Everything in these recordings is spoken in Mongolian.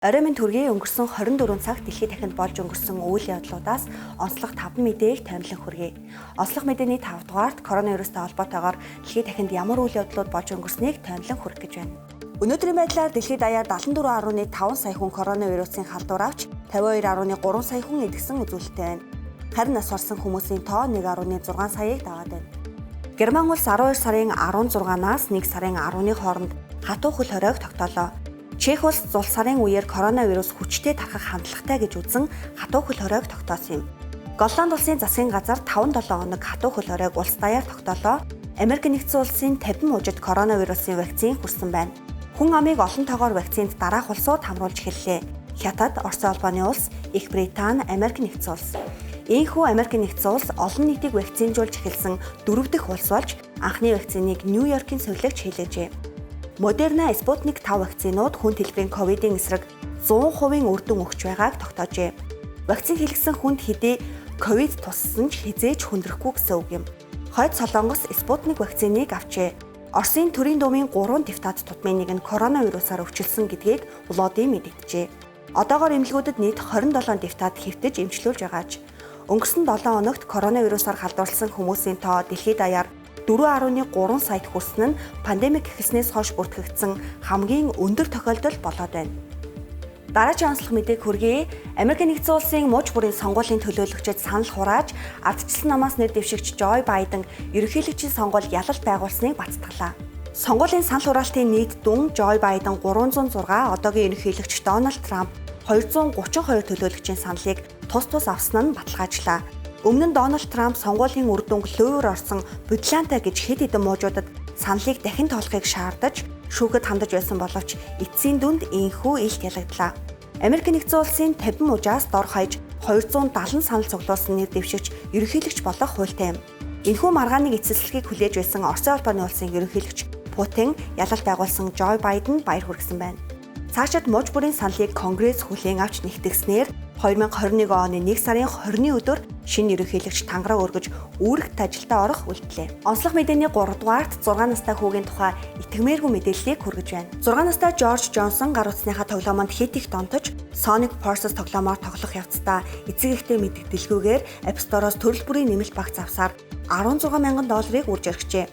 Орой минь төргийн өнгөрсөн 24 цагт дэлхийд дахинд болж өнгөрсөн үйл явдлуудаас онцлог 5 мэдээг томилон хүргэе. Онцлог мэдээний 5 дугаарт коронавирустай холбоотойгоор дэлхийд дахинд ямар үйл явдлууд болж өнгөрснийг томилон хүргэх гэж байна. Өнөөдрийн байдлаар дэлхийд даяар 74.5 сая хүн коронавирусын халдвар авч 52.3 сая хүн эдгэсэн үзүүлэлттэй байна. Харин нас барсан хүмүүсийн тоо 1.6 саяыг даваад байна. Герман улс 12 сарын 16-наас 1 сарын 10-ны хооронд хатуу хөл хоройг тогтоолоо. Чех улс зул сарын үеэр коронавирус хүчтэй тархах хандлагатай гэж үзэн хатуу хөл хоройг тогтоосон юм. Голланд улсын засгийн газар 5-7 хоног хатуу хөл хоройг улс даяар тогтоолоо. Америк нэгдсэн улсын 50 мужид коронавирусын вакцин хүрсэн байна. Хүн амыг олон тоогоор вакцинд дараах улсууд хамруулж эхэллээ. Хятад, Орос улбаны улс, Их Британи, Америк нэгдсэн улс. Ийхүү Америк нэгдсэн улс олон нийтийг вакцинжуулж эхэлсэн 4 дахь улс болж анхны вакциныг Нью-Йоркийн сувилагч хийлээжээ. Модерна, Спутник 5 вакцинууд хүнд хэлбэрийн ковидын эсрэг 100% үр дүн өгч байгааг тогтоожээ. Вакцин хийлгсэн хүнд хэдий ковид туссан ч хизээж хүндрэхгүй гэсэн үг юм. Хойд Солонгос Спутник вакциныг авчээ. Оросын төрийн думын 3 депутат тутмын нэг нь коронавирусаар өвчлсөн гэдгийг Володин мэдэгджээ. Одоогоор эмнэлгүүдэд нийт 27 депутат хэвтэж эмчлүүлж байгаач. Өнгөрсөн 7 хоногт коронавирусаар халдварласан хүмүүсийн тоо дэлхийд даяар 4.3 саяд хүрсэн нь пандемик эхэлснээс хойш бүртгэгдсэн хамгийн өндөр тохиолдол болоод байна. Дараагийн онцлог мэдээг хүргэе. Америк нэгдсэн улсын муж бүрийн сонгуулийн төлөөлөгчид санал хурааж, ардчилсан намаас нэр дэвшигч Жо Байден ерөнхийлөгчийн сонгуульд ялалт байгуулсныг бацтгалаа. Сонгуулийн санал хураалтын нийт дүн Жо Байден 306, одоогийн ерөнхийлөгч Дональд Трамп 232 төлөөлөгчийн саналыг тус авсан нь баталгаажлаа. Өмнө нь Дональд Трамп сонгуулийн үр дүнг лөөвөр орсон бодлаантай гэж хэд хэдэн муужуудад саналыг дахин тоолохыг шаардаж шүүхэд хандаж байсан боловч эцсийн дүнд ийхүү илт ялагдлаа. Америк нэгдсэн улсын 50 мужаас дор хаяж 270 санал цуглуулсан нэр дэвшигч ерөнхийлөгч болох хуультай юм. Энэхүү маргааныг эцэслэхийг хүлээж байсан Орос улбаны улсын ерөнхийлөгч Путин ялалт байгуулсан Жо Байден баяр хүргэсэн байна. Цаашид муж бүрийн саналыг Конгресс хүлээн авч нэгтгэснээр 2021 оны 1 сарын 20-ны өдөр шинэ ерөнхийлөгч тангараг өргөж үүрэгт ажилдаа орох үлдлээ. Онцлог мэдээний 3 дугаарт 6 настай хүүгийн тухай итгэмээргүй мэдээллийг хүргэж байна. 6 настай Жорж Джонсон гар утасныхаа тоглоомонд хит их донтож Sonic Forces тоглоомоор тоглох явцдаа эцэг эхтэй мэддэлгүйгээр App Store-оос төрөл бүрийн нэмэлт багц авсаар $16,000 үрж өргөжээ.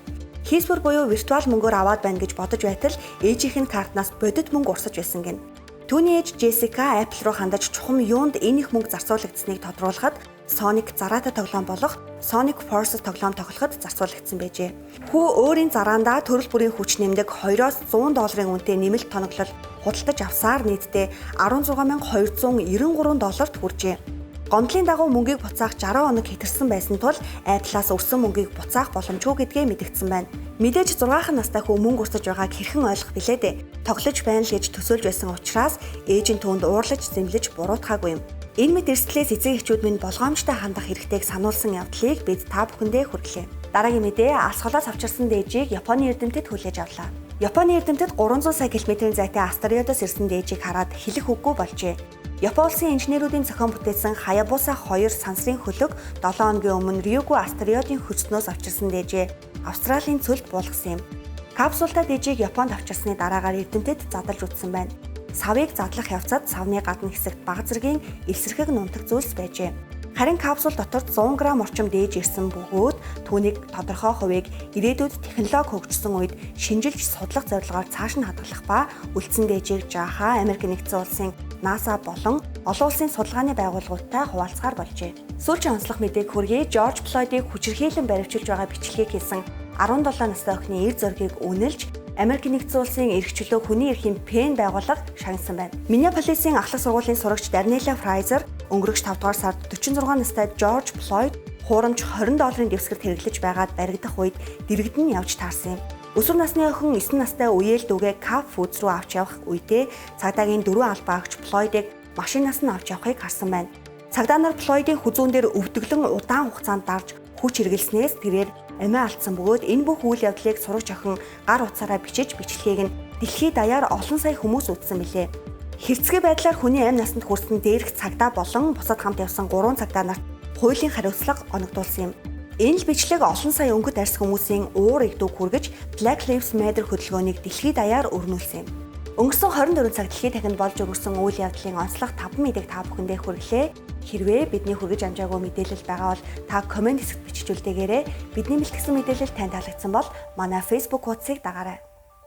Хийсвэр буюу виртуал мөнгөөр аваад байна гэж бодож байтал ээжийнх нь картнаас бодит мөнгө урсаж байсан гин. Түүний ээж Джессика Apple руу хандаж чухам юунд энэ их мөнгө зарцуулагдсныг тодруулахад Sonic зараатай тоглоом болох Sonic Forces тоглоом тоглоход зарцуулагдсан байжээ. Хүү өөрийн зараандаа төрөл бүрийн хүч нэмдэг $200 үнэтэй нэмэлт тоноглол худалдаж авсаар нийтдээ $16,293 хүрчээ. Гомдлын дагуу мөнгийг буцаах 60 хоног хэтэрсэн байсан тул Apple-аас өрсөн мөнгийг буцаах боломжгүй гэдгээ мэдгдсэн байна. Мэдээж 6 настай хүү мөнгө урсаж байгааг хэрхэн ойлгох билээ дээ. Тоглож байна л гэж төсөөлж байсан учраас ээж нь түүнд уурлаж зэмлэж буруутгаагүй юм. Энэ мэд эрсдлээс эцэг эхчүүд минь болгоомжтой хандах хэрэгтэйг сануулсан явдлыг бид та бүхэндээ хүргэлээ. Дараагийн мэдээ алсгалаас авчирсан дээжийг Японы эрдэмтэд хүлээж авлаа. Японы эрдэмтэд 300 сая км зайтай астероидоос ирсэн дээжийг хараад хэлэх үггүй болжээ. Япон улсын инженеруудын зохион бүтээсэн Hayabusa 2 сансрын хөлөг 7 хоногийн өмнө Ryugu астероидын хөснөөс авчирсан дээжээ Австралийн цөлд буулгасан юм. Капсултай дээжийг Японд авчирсны дараагаар эрдэмтэд задлж үтсэн байна. Савыг задлах явцад савны гадна хэсэгт бага зэргийн эвсэрхэг нунтаг зүйлс байжээ. Харин капсул дотор 100 г орчим дээж ирсэн бөгөөд түүнийг тодорхой хувийг ирээдүйд технологи хөгжсөн үед шинжилж судлах зорилгоор цааш нь хадгалах ба үлдсэн дээжийг жаахаа Америк нэгдсэн улсын NASA болон олон улсын судалгааны байгууллагуудтай хуваалцахаар болжээ. Сүүлчийн онцлог мэдээг хүргэе. Жорж Флойдыг хүчирхийлэн баривчилж байгаа бичлэгийг хийсэн 17 настай охины эр зөргийг үнэлж Америк нэгдсэн улсын эрхчлөө хүний эрхийн ПЭН байгууллага шагнасан байна. Миннеаполисын ахлах сургуулийн сурагч Дарнелла Фрайзер өнгөрөх 5 дугаар сард 46 настай Жорж Флойд хуурамч $20 дэвсгэрт хэрэглэж байгаад баригдах үед дэрэгдэн явж таарсан юм. Өсвөр насны охин 9 настай үеэл дүүгээ Cub Foods руу авч явах үедээ цагдаагийн 4 албаагч Флойдыг машинаас нь авч явахыг харсан байна. Цагдаа нар Флойдын хүзүүн дээр өвдөглөн удаан хугацаанд дарж хүч хэрэглэснээс тэрээр амиа алдсан бөгөөд энэ бүх үйл явдлыг сурагч охин гар утсаараа бичиж бичлэгийг нь дэлхийд даяар олон сая хүмүүс үзсэн билээ. Хэрцгий байдлаар хүний амь насанд хүрсэн дээрх цагдаа болон бусад хамт явсан 3 цагдаа нарт хуулийн хариуцлага оногдуулсан юм. Энэ л бичлэг олон сая өнгөт арьс хүмүүсийн уур игдүүг хүргэж Black Lives Matter хөдөлгөөнийг дэлхийд даяар өрнүүлсэн юм. Өнгөрсөн 24 цаг дэлхийд дахинд болж өнгөрсөн үйл явдлын онцлог 5 мэдээг та бүхэндээ хүргэлээ. Хэрвээ бидний хүргэж амжаагүй мэдээлэл байгаа бол та комент хэсэгт бичиж үлдээгээрэй. Бидний бэлтгэсэн мэдээлэл танд таалагдсан бол манай Facebook хуудсыг дагаарай.